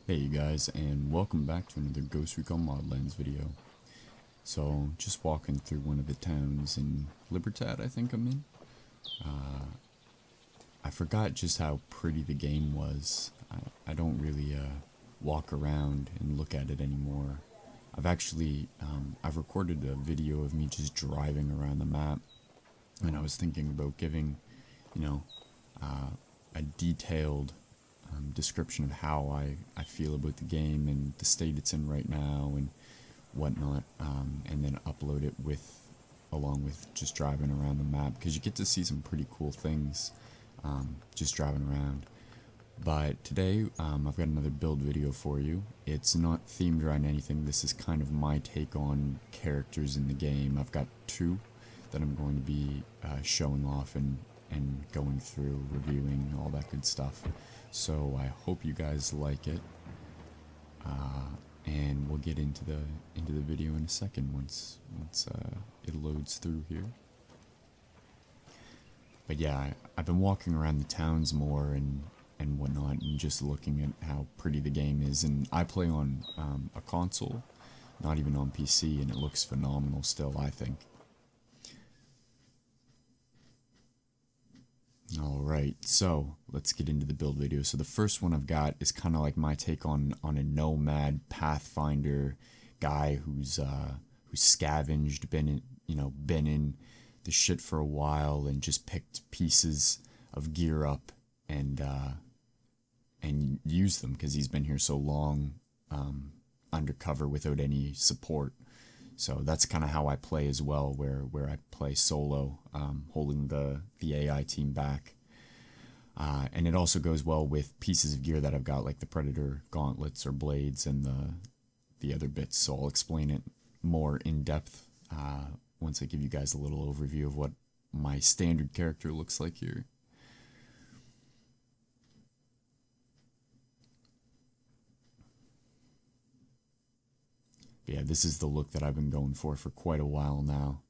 Hey you guys, and welcome back to another GhostRecon Wildlands video. So, just walking through one of the towns in Libertad, I think I'm in. I forgot just how pretty the game was. I don't really walk around and look at it anymore. I've recorded a video of me just driving around the map, and I was thinking about giving, you know, a detailed description of how I feel about the game and the state it's in right now and whatnot, and then upload it along with just driving around the map, because you get to see some pretty cool things just driving around. But today I've got another build video for you. It's not themed around anything. This is kind of my take on characters in the game. I've got two that I'm going to be showing off and going through, reviewing, all that good stuff. So I hope you guys like it, and we'll get into the video in a second once it loads through here. But yeah, I've been walking around the towns more and whatnot, and just looking at how pretty the game is. And I play on a console, not even on PC, and it looks phenomenal still, I think. Alright, so let's get into the build video. So the first one I've got is kind of like my take on a nomad pathfinder guy who's scavenged, been in the shit for a while, and just picked pieces of gear up and used them because he's been here so long, undercover without any support. So that's kind of how I play as well, where I play solo, holding the AI team back. And it also goes well with pieces of gear that I've got, like the Predator gauntlets or blades and the other bits. So I'll explain it more in depth once I give you guys a little overview of what my standard character looks like here. But yeah, this is the look that I've been going for quite a while now.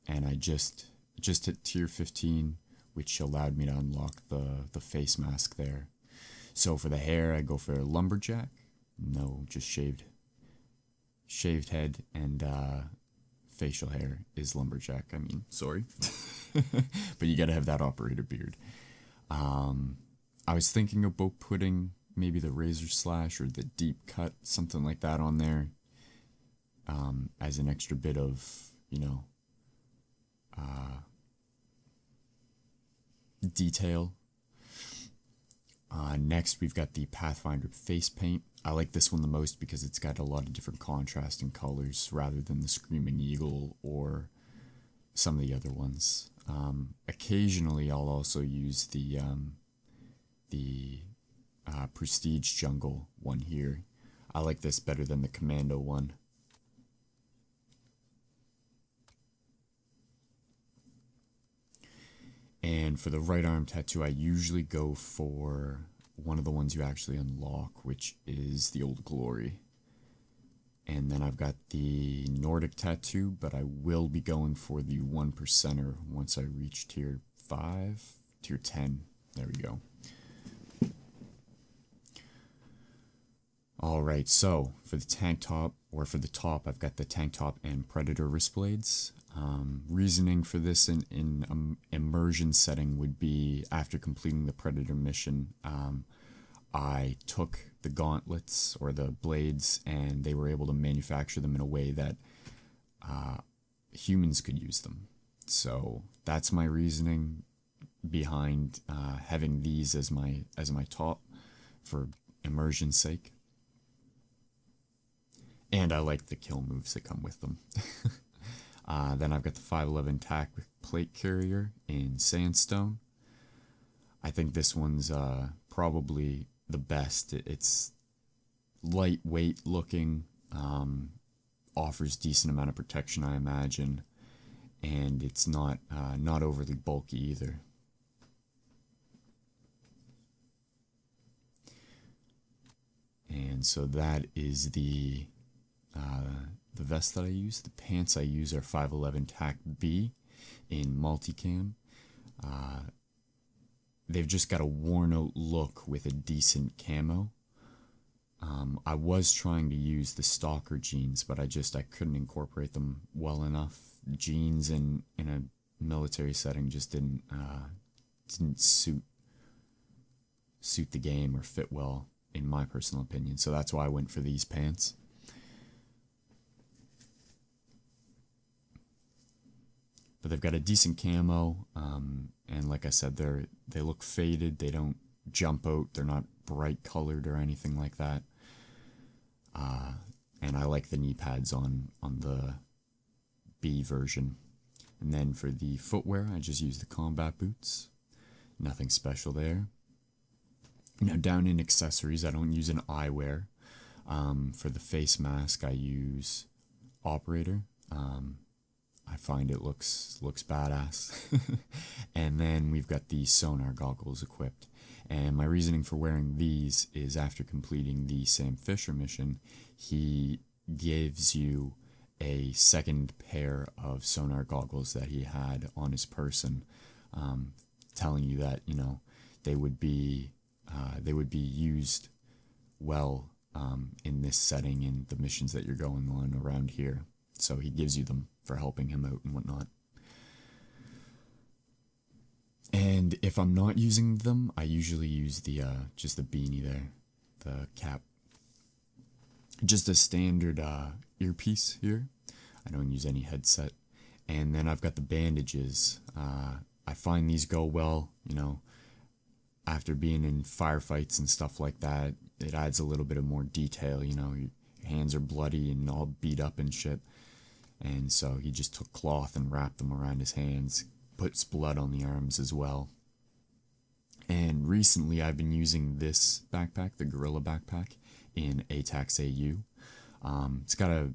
And I just hit tier 15, which allowed me to unlock the face mask there. So for the hair, I go for lumberjack. No, just shaved head, and facial hair is lumberjack. I mean, sorry. But you gotta have that operator beard. I was thinking about putting maybe the razor slash or the deep cut, something like that on there, as an extra bit of, detail. Next, we've got the Pathfinder face paint. I like this one the most because it's got a lot of different contrasting colors rather than the Screaming Eagle or some of the other ones. Occasionally, I'll also use the Prestige Jungle one here. I like this better than the Commando one. And for the right arm tattoo, I usually go for one of the ones you actually unlock, which is the Old Glory. And then I've got the Nordic tattoo, but I will be going for the 1%er once I reach tier 5, tier 10. There we go. Alright, so for the tank top, or for the top, I've got the tank top and Predator wrist blades. Reasoning for this in immersion setting would be, after completing the Predator mission, I took the gauntlets or the blades, and they were able to manufacture them in a way that humans could use them. So that's my reasoning behind having these as my top for immersion's sake. And I like the kill moves that come with them. Then I've got the 511 tack plate carrier in sandstone. I think this one's probably the best. It's lightweight looking, offers decent amount of protection, I imagine, and it's not overly bulky either. And so that is the vest that I use. The pants I use are 511 tack B in multicam. They've just got a worn out look with a decent camo. I was trying to use the stalker jeans, but I couldn't incorporate them well enough. Jeans in a military setting just didn't suit the game or fit well, in my personal opinion. So that's why I went for these pants. But they've got a decent camo, and like I said, they look faded. They don't jump out. They're not bright colored or anything like that. And I like the knee pads on the B version. And then for the footwear, I just use the combat boots. Nothing special there. Now down in accessories, I don't use an eyewear. For the face mask, I use Operator. I find it looks badass. And then we've got the sonar goggles equipped. And my reasoning for wearing these is after completing the Sam Fisher mission, he gives you a second pair of sonar goggles that he had on his person, telling you that, you know, they would be used well in this setting in the missions that you're going on around here. So he gives you them for helping him out and whatnot. And if I'm not using them, I usually use the just the beanie there, the cap. Just a standard earpiece here. I don't use any headset. And then I've got the bandages. I find these go well, you know, after being in firefights and stuff like that. It adds a little bit of more detail, you know, your hands are bloody and all beat up and shit. And so he just took cloth and wrapped them around his hands, puts blood on the arms as well. And recently I've been using this backpack, the Gorilla backpack, in ATAX AU. It's got a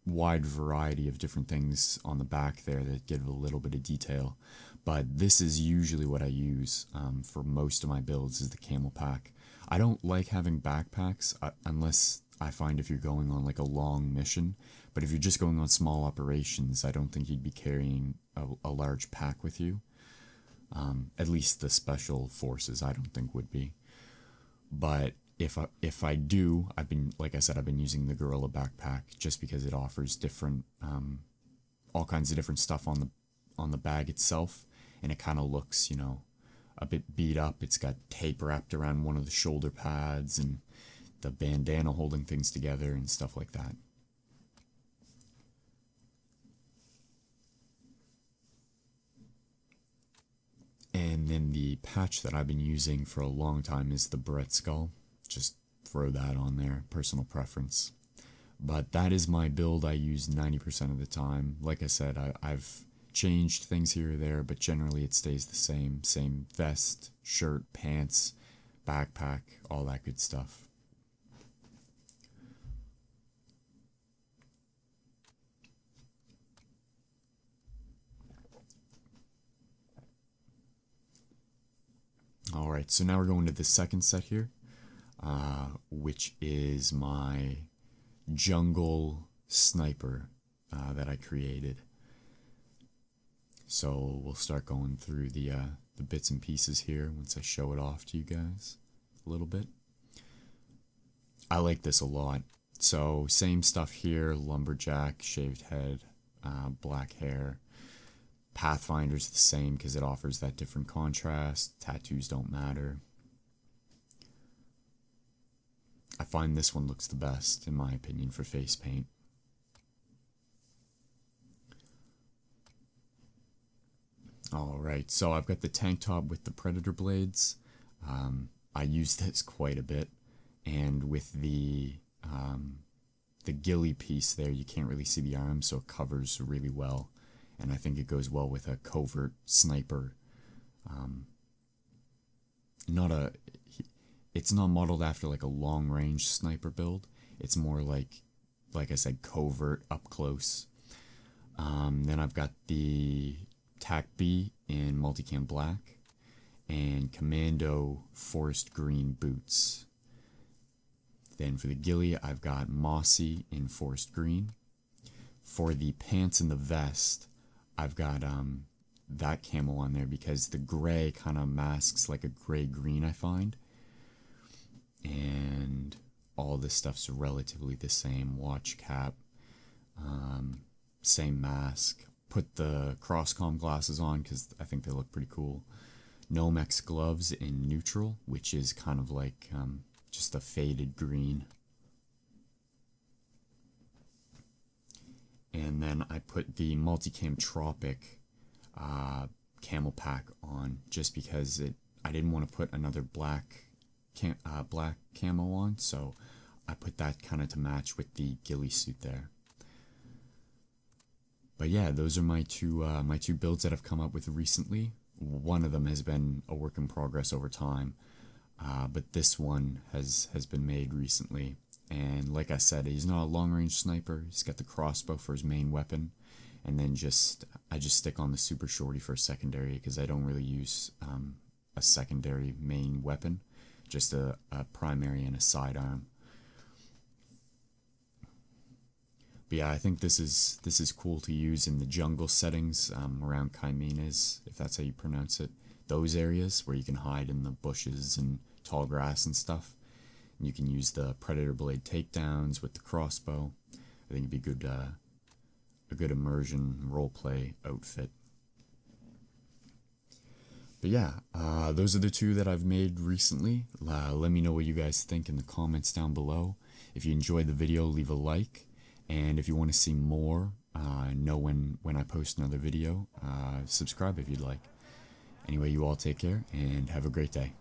wide variety of different things on the back there that give a little bit of detail. But this is usually what I use for most of my builds, is the camel pack. I don't like having backpacks unless I find if you're going on like a long mission. But if you're just going on small operations, I don't think you'd be carrying a large pack with you. At least the special forces, I don't think would be. But if I do, like I said, I've been using the Gorilla backpack just because it offers different, all kinds of different stuff on the bag itself, and it kind of looks, you know, a bit beat up. It's got tape wrapped around one of the shoulder pads and the bandana holding things together and stuff like that. And then the patch that I've been using for a long time is the Barrett skull. Just throw that on there, personal preference. But that is my build I use 90% of the time. Like I said, I've changed things here or there, but generally it stays the same. Same vest, shirt, pants, backpack, all that good stuff. Alright, so now we're going to the second set here, which is my jungle sniper that I created. So we'll start going through the bits and pieces here once I show it off to you guys a little bit. I like this a lot. So same stuff here, lumberjack, shaved head, black hair. Pathfinder's the same because it offers that different contrast. Tattoos don't matter. I find this one looks the best, in my opinion, for face paint. Alright, so I've got the tank top with the predator blades. I use this quite a bit. And with the ghillie piece there, you can't really see the arm, so it covers really well. And I think it goes well with a covert sniper. It's not modeled after like a long range sniper build. It's more like I said, covert up close. Then I've got the TAC B in multicam black and commando forest green boots. Then for the ghillie, I've got mossy in forest green. For the pants and the vest, I've got that camo on there because the gray kind of masks like a gray-green, I find. And all this stuff's relatively the same. Watch cap, same mask. Put the cross-comm glasses on because I think they look pretty cool. Nomex gloves in neutral, which is kind of like just a faded green. And then I put the Multicam Tropic camel pack on just because I didn't want to put another black camo on, so I put that kind of to match with the ghillie suit there. But yeah, those are my two builds that I've come up with recently. One of them has been a work in progress over time, but this one has been made recently. And like I said, he's not a long-range sniper. He's got the crossbow for his main weapon, and then I just stick on the super shorty for a secondary because I don't really use a secondary main weapon, just a primary and a sidearm. But yeah, I think this is cool to use in the jungle settings around Kaimenas, if that's how you pronounce it. Those areas where you can hide in the bushes and tall grass and stuff. And you can use the Predator Blade takedowns with the crossbow. I think it'd be a good immersion roleplay outfit. But yeah, those are the two that I've made recently. Let me know what you guys think in the comments down below. If you enjoyed the video, leave a like. And if you want to see more, know when I post another video, subscribe if you'd like. Anyway, you all take care and have a great day.